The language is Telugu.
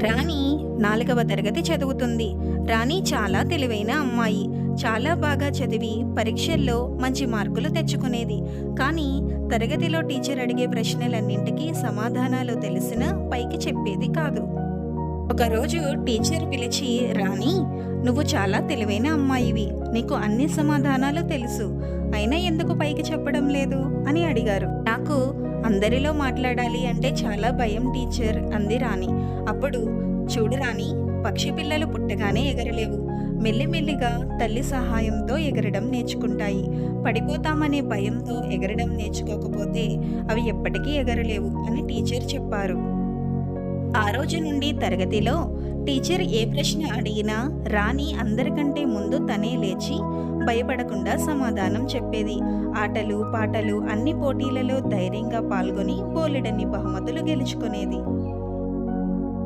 రాణి 4వ తరగతి చదువుతుంది. రాణి చాలా తెలివైన అమ్మాయి. చాలా బాగా చదివి పరీక్షల్లో మంచి మార్కులు తెచ్చుకునేది. కానీ తరగతిలో టీచర్ అడిగే ప్రశ్నలన్నింటికీ సమాధానాలు తెలిసినా పైకి చెప్పేది కాదు. ఒకరోజు టీచర్ పిలిచి, రాణి, నువ్వు చాలా తెలివైన అమ్మాయివి. నీకు అన్ని సమాధానాలు తెలుసు. అయినా ఎందుకు పైకి చెప్పడం లేదు అని అడిగారు. నాకు అందరిలో మాట్లాడాలి అంటే చాలా భయం టీచర్, అంది రాణి. అప్పుడు, చూడు రాణి, పక్షి పిల్లలు పుట్టగానే ఎగరలేవు. మెల్లిమెల్లిగా తల్లి సహాయంతో ఎగరడం నేర్చుకుంటాయి. పడిపోతామనే భయంతో ఎగరడం నేర్చుకోకపోతే అవి ఎప్పటికీ ఎగరలేవు అని టీచర్ చెప్పారు. ఆ రోజు నుండి తరగతిలో టీచర్ ఏ ప్రశ్న అడిగినా రాణి అందరికంటే ముందు తనే లేచి భయపడకుండా సమాధానం చెప్పేది. ఆటలు పాటలు అన్ని పోటీలలో ధైర్యంగా పాల్గొని బోలెడన్ని బహుమతులు గెలుచుకునేది.